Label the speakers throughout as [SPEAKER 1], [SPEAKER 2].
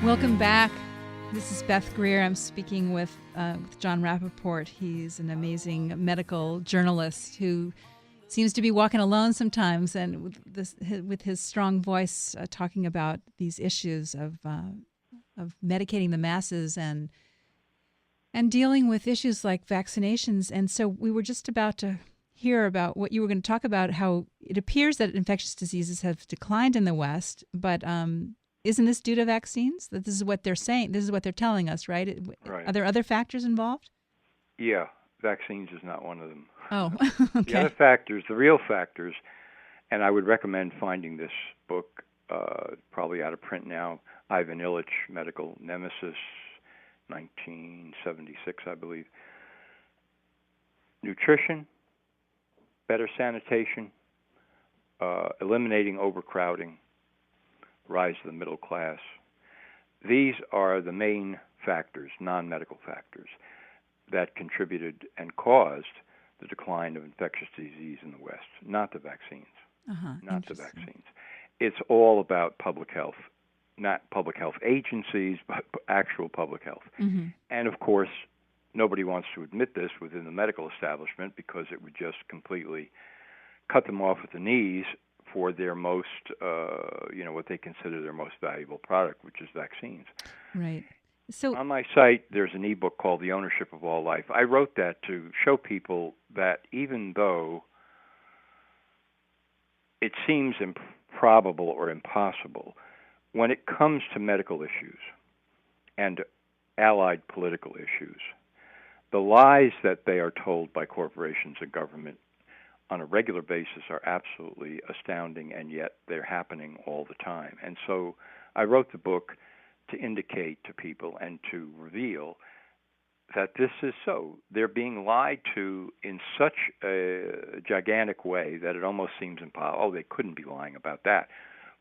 [SPEAKER 1] Welcome back. This is Beth Greer. I'm speaking with John Rappaport. He's an amazing medical journalist who seems to be walking alone sometimes, and with his strong voice talking about these issues of medicating the masses and dealing with issues like vaccinations. And so we were just about to hear about what you were going to talk about, how it appears that infectious diseases have declined in the West, but isn't this due to vaccines? That this is what they're saying. This is what they're telling us, right?
[SPEAKER 2] Right.
[SPEAKER 1] Are there other factors involved?
[SPEAKER 2] Yeah, vaccines is not one of them.
[SPEAKER 1] Oh, okay.
[SPEAKER 2] The other factors, the real factors, and I would recommend finding this book, probably out of print now, Ivan Illich, Medical Nemesis, 1976, I believe. Nutrition, better sanitation, eliminating overcrowding, rise of the middle class. These are the main factors, non-medical factors, that contributed and caused the decline of infectious disease in the West, not the vaccines. Not the vaccines. It's all about public health, not public health agencies, but actual public health.
[SPEAKER 1] Mm-hmm.
[SPEAKER 2] And, of course, nobody wants to admit this within the medical establishment because it would just completely cut them off at the knees for their most, what they consider their most valuable product, which is vaccines.
[SPEAKER 1] Right. So
[SPEAKER 2] on my site, there's an ebook called The Ownership of All Life. I wrote that to show people that even though it seems improbable or impossible, when it comes to medical issues and allied political issues, the lies that they are told by corporations and government on a regular basis are absolutely astounding, and yet they're happening all the time. And so I wrote the book to indicate to people and to reveal that this is so. They're being lied to in such a gigantic way that it almost seems impossible. Oh, they couldn't be lying about that.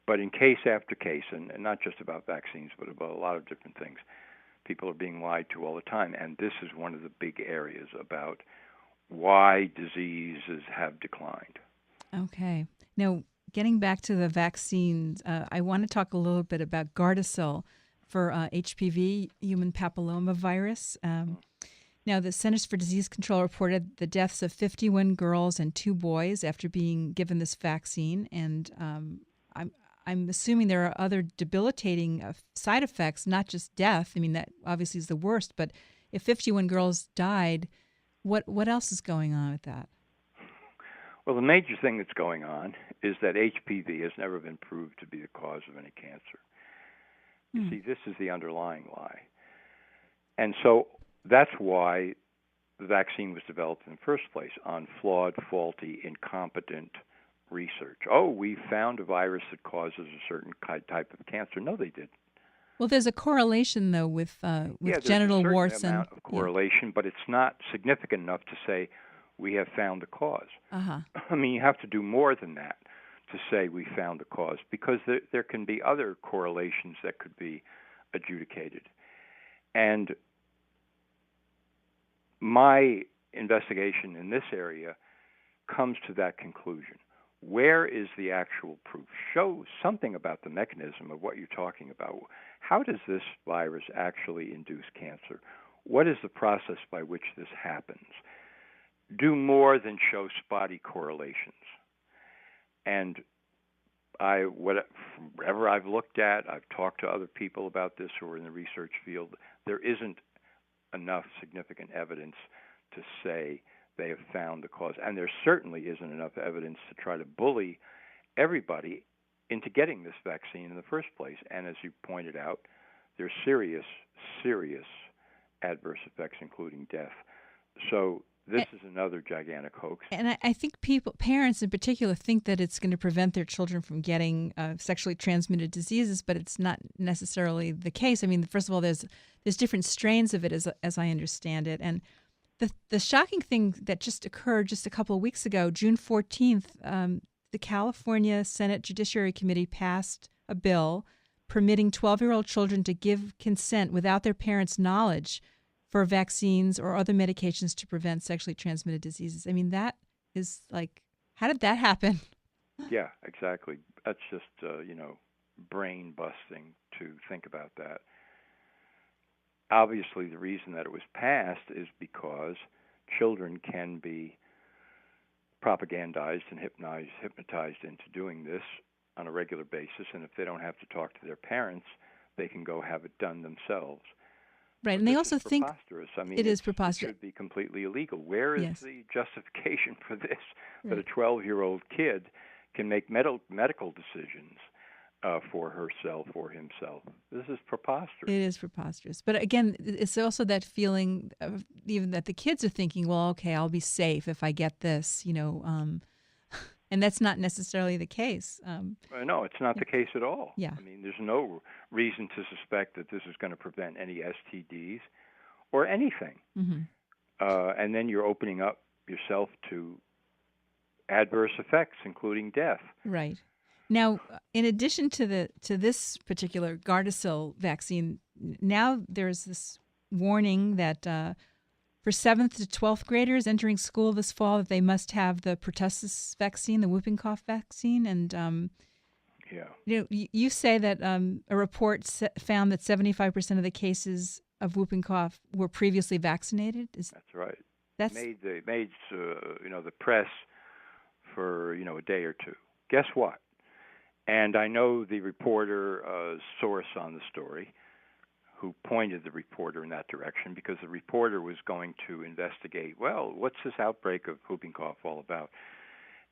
[SPEAKER 2] But in case after case, and not just about vaccines, but about a lot of different things, people are being lied to all the time. And this is one of the big areas about why diseases have declined.
[SPEAKER 1] Okay. Now, getting back to the vaccines, I want to talk a little bit about Gardasil for HPV, human papilloma virus. Now, the Centers for Disease Control reported the deaths of 51 girls and 2 boys after being given this vaccine, and I'm assuming there are other debilitating side effects, not just death. I mean, that obviously is the worst, but if 51 girls died, what else is going on with that?
[SPEAKER 2] Well, the major thing that's going on is that HPV has never been proved to be the cause of any cancer. You see, this is the underlying lie. And so that's why the vaccine was developed in the first place, on flawed, faulty, incompetent research. Oh, we found a virus that causes a certain type of cancer. No, they didn't.
[SPEAKER 1] Well, there's a correlation, though, with genital warts.
[SPEAKER 2] There's a certain amount of correlation, but it's not significant enough to say we have found the cause. I mean, you have to do more than that to say we found the cause, because there can be other correlations that could be adjudicated. And my investigation in this area comes to that conclusion. Where is the actual proof? Show something about the mechanism of what you're talking about. How does this virus actually induce cancer? What is the process by which this happens? Do more than show spotty correlations. And wherever I've looked at, I've talked to other people about this who are in the research field, there isn't enough significant evidence to say they have found the cause. And there certainly isn't enough evidence to try to bully everybody into getting this vaccine in the first place. And as you pointed out, there's serious, serious adverse effects, including death. So this is another gigantic hoax.
[SPEAKER 1] And I think parents in particular, think that it's going to prevent their children from getting sexually transmitted diseases, but it's not necessarily the case. I mean, first of all, there's different strains of it, as I understand it. And the shocking thing that just occurred just a couple of weeks ago, June 14th, the California Senate Judiciary Committee passed a bill permitting 12-year-old children to give consent without their parents' knowledge for vaccines or other medications to prevent sexually transmitted diseases. I mean, that is like, how did that happen?
[SPEAKER 2] Yeah, exactly. That's just, brain busting to think about that. Obviously, the reason that it was passed is because children can be propagandized and hypnotized into doing this on a regular basis, and if they don't have to talk to their parents, they can go have it done themselves.
[SPEAKER 1] Right,
[SPEAKER 2] But
[SPEAKER 1] and they
[SPEAKER 2] this
[SPEAKER 1] also
[SPEAKER 2] is
[SPEAKER 1] think
[SPEAKER 2] preposterous. I mean,
[SPEAKER 1] it is
[SPEAKER 2] it
[SPEAKER 1] preposterous.
[SPEAKER 2] should be completely illegal. Where is
[SPEAKER 1] Yes.
[SPEAKER 2] the justification for this, that a
[SPEAKER 1] Right.
[SPEAKER 2] 12-year-old kid can make medical decisions for herself or himself? This is preposterous.
[SPEAKER 1] It is preposterous. But again, it's also that feeling of even that the kids are thinking, well, okay, I'll be safe if I get this, and that's not necessarily the case.
[SPEAKER 2] No, it's not the case at all.
[SPEAKER 1] Yeah.
[SPEAKER 2] I mean, there's no reason to suspect that this is going to prevent any STDs or anything.
[SPEAKER 1] Mm-hmm.
[SPEAKER 2] And then you're opening up yourself to adverse effects, including death.
[SPEAKER 1] Right. Now, in addition to this particular Gardasil vaccine, now there's this warning that for 7th to 12th graders entering school this fall, that they must have the pertussis vaccine, the whooping cough vaccine. And
[SPEAKER 2] Yeah.
[SPEAKER 1] you say that a report found that 75% of the cases of whooping cough were previously vaccinated.
[SPEAKER 2] That's right.
[SPEAKER 1] That's
[SPEAKER 2] made the press for a day or two. Guess what? And I know the reporter source on the story who pointed the reporter in that direction, because the reporter was going to investigate, well, what's this outbreak of whooping cough all about?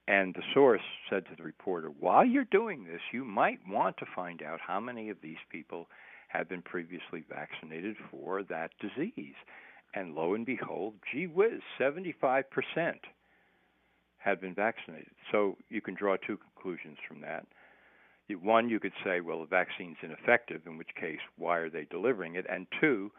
[SPEAKER 2] And the source said to the reporter, while you're doing this, you might want to find out how many of these people have been previously vaccinated for that disease. And lo and behold, gee whiz, 75% had been vaccinated. So you can draw two conclusions from that. One, you could say, well, the vaccine's ineffective, in which case, why are they delivering it? And two,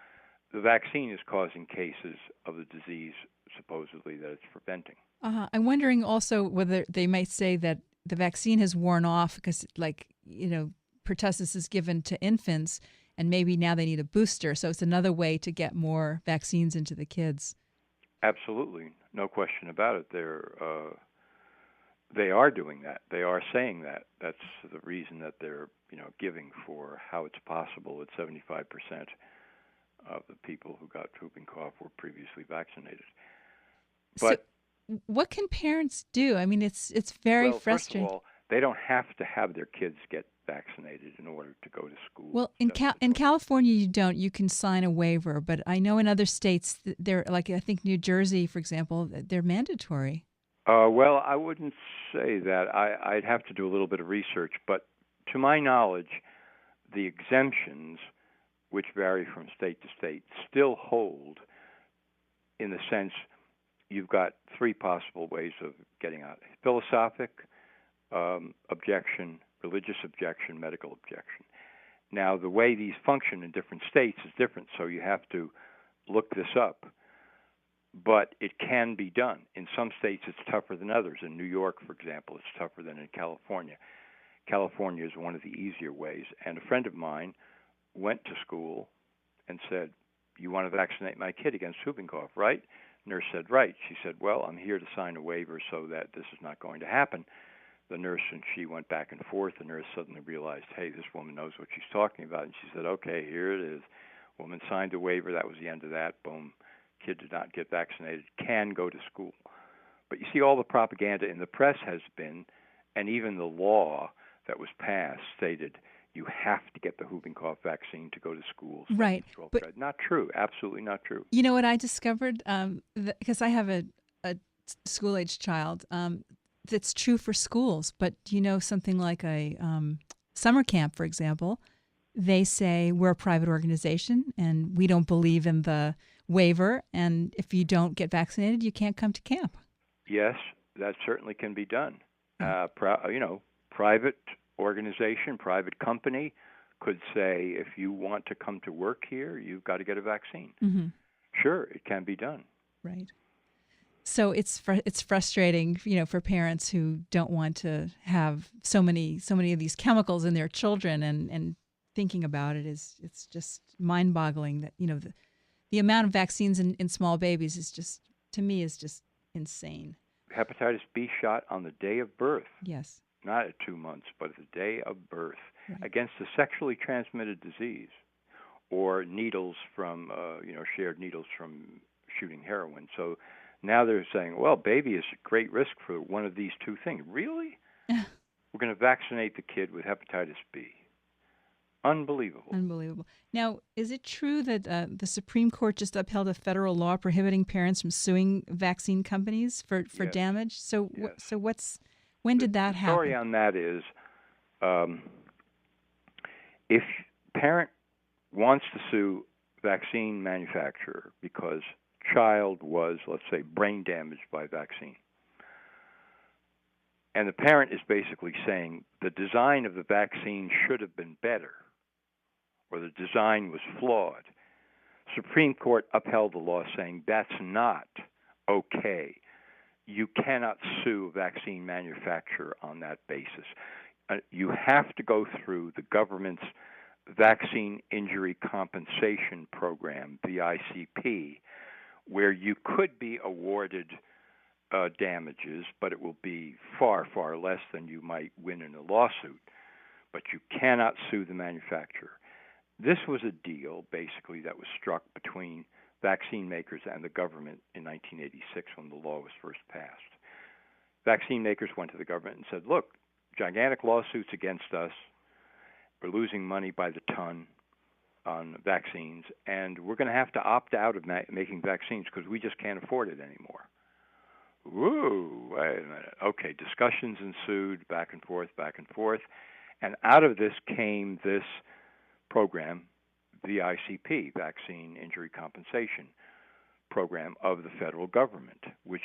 [SPEAKER 2] the vaccine is causing cases of the disease, supposedly, that it's preventing.
[SPEAKER 1] I'm wondering also whether they might say that the vaccine has worn off because, pertussis is given to infants, and maybe now they need a booster. So it's another way to get more vaccines into the kids.
[SPEAKER 2] Absolutely. No question about it. They are doing that. They are saying that. That's the reason that they're, giving for how it's possible that 75% of the people who got whooping cough were previously vaccinated. But
[SPEAKER 1] so what can parents do? I mean, it's very frustrating.
[SPEAKER 2] First of all, they don't have to have their kids get vaccinated in order to go to school.
[SPEAKER 1] Well, in California, you don't. You can sign a waiver, but I know in other states, they're like, I think New Jersey, for example, they're mandatory.
[SPEAKER 2] Well, I wouldn't say that. I'd have to do a little bit of research, but to my knowledge, the exemptions, which vary from state to state, still hold, in the sense you've got three possible ways of getting out: philosophic objection, religious objection, medical objection. Now, the way these function in different states is different, so you have to look this up. But it can be done. In some states, it's tougher than others. In New York, for example, it's tougher than in California. California is one of the easier ways. And a friend of mine went to school and said, you want to vaccinate my kid against whooping cough, right? Nurse said, right. She said, well, I'm here to sign a waiver so that this is not going to happen. The nurse and she went back and forth. The nurse suddenly realized, hey, this woman knows what she's talking about. And she said, okay, here it is. Woman signed a waiver. That was the end of that. Boom. Kid did not get vaccinated, can go to school. But you see, all the propaganda in the press has been, and even the law that was passed stated, you have to get the whooping cough vaccine to go to school.
[SPEAKER 1] Right.
[SPEAKER 2] But not true. Absolutely not true.
[SPEAKER 1] You know what I discovered? Because I have a school-age child, that's true for schools. But something like a summer camp, for example, they say we're a private organization and we don't believe in the waiver, and if you don't get vaccinated, you can't come to camp.
[SPEAKER 2] Yes, that certainly can be done. Private organization, private company could say, if you want to come to work here, you've got to get a vaccine.
[SPEAKER 1] Mm-hmm.
[SPEAKER 2] Sure, it can be done.
[SPEAKER 1] Right. So it's frustrating, for parents who don't want to have so many of these chemicals in their children, and thinking about it it's just mind-boggling that the amount of vaccines in small babies is just, to me, is just insane.
[SPEAKER 2] Hepatitis B shot on the day of birth.
[SPEAKER 1] Yes.
[SPEAKER 2] Not at 2 months, but at the day of birth. against a sexually transmitted disease or needles from, shared needles from shooting heroin. So now they're saying, well, baby is a great risk for one of these two things. Really? We're going to vaccinate the kid with hepatitis B. Unbelievable.
[SPEAKER 1] Unbelievable. Now, is it true that the Supreme Court just upheld a federal law prohibiting parents from suing vaccine companies for
[SPEAKER 2] Yes.
[SPEAKER 1] damage? So,
[SPEAKER 2] Yes.
[SPEAKER 1] when did that happen?
[SPEAKER 2] The story on that is, if parent wants to sue vaccine manufacturer because child was, let's say, brain damaged by vaccine, and the parent is basically saying the design of the vaccine should have been better, or the design was flawed, Supreme Court upheld the law saying that's not okay. You cannot sue a vaccine manufacturer on that basis. You have to go through the government's Vaccine Injury Compensation Program, the ICP, where you could be awarded damages, but it will be far, far less than you might win in a lawsuit. But you cannot sue the manufacturer. This was a deal, basically, that was struck between vaccine makers and the government in 1986 when the law was first passed. Vaccine makers went to the government and said, look, gigantic lawsuits against us. We're losing money by the ton on vaccines, and we're going to have to opt out of making vaccines because we just can't afford it anymore. Whoa, wait a minute. Okay, discussions ensued, back and forth, and out of this came this program, the ICP, Vaccine Injury Compensation Program of the federal government, which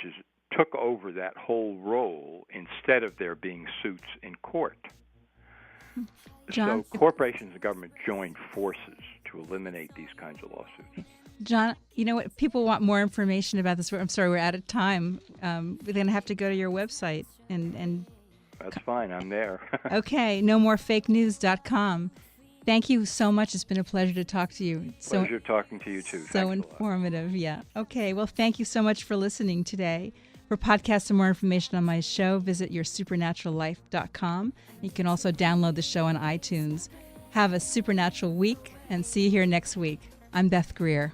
[SPEAKER 2] took over that whole role instead of there being suits in court.
[SPEAKER 1] John,
[SPEAKER 2] so corporations and government joined forces to eliminate these kinds of lawsuits.
[SPEAKER 1] John, you know what? People want more information about this. I'm sorry, we're out of time. We're going to have to go to your website. and.
[SPEAKER 2] That's fine. I'm there.
[SPEAKER 1] Okay, nomorefakenews.com. Thank you so much. It's been a pleasure to talk to you.
[SPEAKER 2] Pleasure talking to you, too.
[SPEAKER 1] So informative, yeah. Okay, well, thank you so much for listening today. For podcasts and more information on my show, visit yoursupernaturallife.com. You can also download the show on iTunes. Have a supernatural week, and see you here next week. I'm Beth Greer.